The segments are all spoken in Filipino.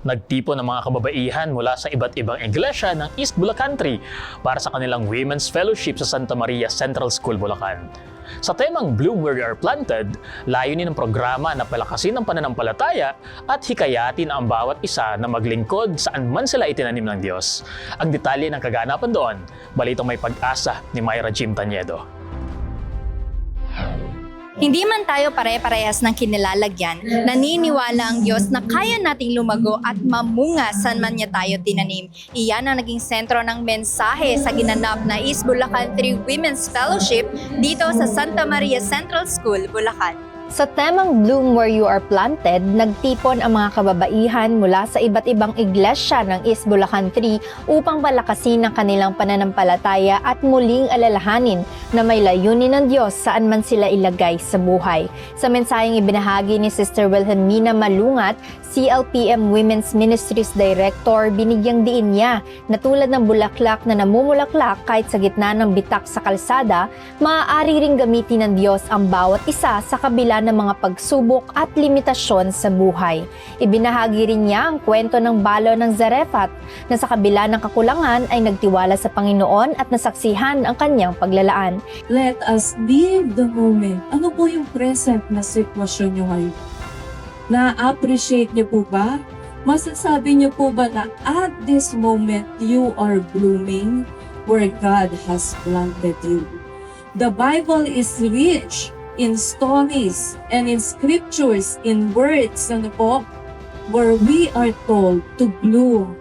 Nagtipon ng mga kababaihan mula sa iba't ibang iglesia ng East Bulacan Tree para sa kanilang Women's Fellowship sa Santa Maria Central School, Bulacan. Sa temang Bloom Where You Are Planted, layunin ng programa na palakasin ang pananampalataya at hikayatin ang bawat isa na maglingkod saan man sila itinanim ng Diyos. Ang detalye ng kaganapan doon, balitang may pag-asa ni Myra Jim Taniedo. Hindi man tayo pare-parehas ng kinilalagyan, naniniwala ang Diyos na kaya nating lumago at mamunga saan man niya tayo tinanim. Iyan ang naging sentro ng mensahe sa ginanap na East Bulacan Tree Women's Fellowship dito sa Santa Maria Central School, Bulacan. Sa temang Bloom Where You Are Planted, nagtipon ang mga kababaihan mula sa iba't ibang iglesia ng East Bulacan Tree upang palakasin ang kanilang pananampalataya at muling alalahanin na may layunin ng Diyos saan man sila ilagay sa buhay. Sa mensaheng ibinahagi ni Sister Wilhelmina Malungat, CLPM Women's Ministries Director, binigyang diin niya na tulad ng bulaklak na namumulaklak kahit sa gitna ng bitak sa kalsada, maaari ring gamitin ng Diyos ang bawat isa sa kabila ng mga pagsubok at limitasyon sa buhay. Ibinahagi rin niya ang kwento ng balo ng Zarephath na sa kabila ng kakulangan ay nagtiwala sa Panginoon at nasaksihan ang kanyang paglalaan. Let us live the moment. Ano po yung present na sitwasyon nyo ngayon? Na-appreciate niyo po ba? Masasabi niyo po ba na at this moment you are blooming where God has planted you? The Bible is rich in stories and in scriptures, in words, ano po, where we are told to bloom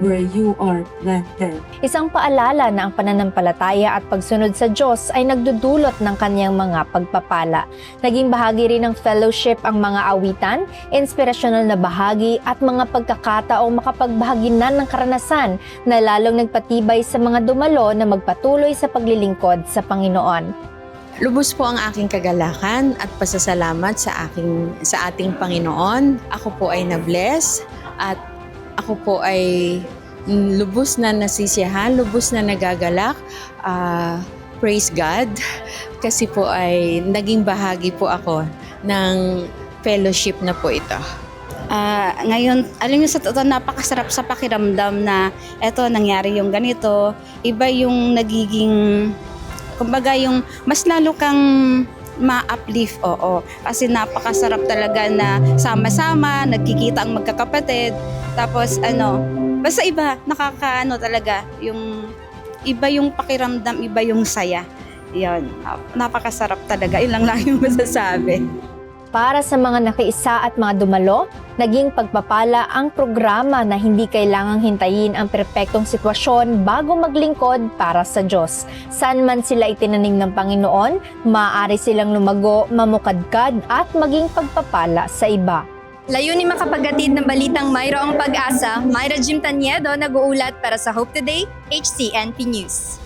where you are planted. Isang paalala na ang pananampalataya at pagsunod sa Diyos ay nagdudulot ng kanyang mga pagpapala. Naging bahagi rin ng fellowship ang mga awitan, inspirasyonal na bahagi at mga pagkakataong makapagbahaginan ng karanasan na lalong nagpatibay sa mga dumalo na magpatuloy sa paglilingkod sa Panginoon. Lubos po ang aking kagalakan at pasasalamat sa ating Panginoon. Ako po ay na-bless at ako po ay lubos na nasisiyahan, lubos na nagagalak. Praise God. Kasi po ay naging bahagi po ako ng fellowship na po ito. Ngayon, alam niyo sa totoo, napakasarap sa pakiramdam na eto, nangyari yung ganito. Iba yung nagiging, kumbaga yung mas lalo kang ma-uplift, oo. Kasi napakasarap talaga na sama-sama, nagkikita ang magkakapatid. Tapos basta iba, nakakaano talaga, yung iba yung pakiramdam, iba yung saya. Yan, napakasarap talaga, yun lang yung masasabi. Para sa mga nakiisa at mga dumalo, naging pagpapala ang programa na hindi kailangang hintayin ang perpektong sitwasyon bago maglingkod para sa Diyos. Saan man sila itinanim ng Panginoon, maaari silang lumago, mamukadkad at maging pagpapala sa iba. Layunin makapagatid ng balitang mayroong pag-asa, Myra Jim Taniedo nag-uulat para sa Hope Today, HCNP News.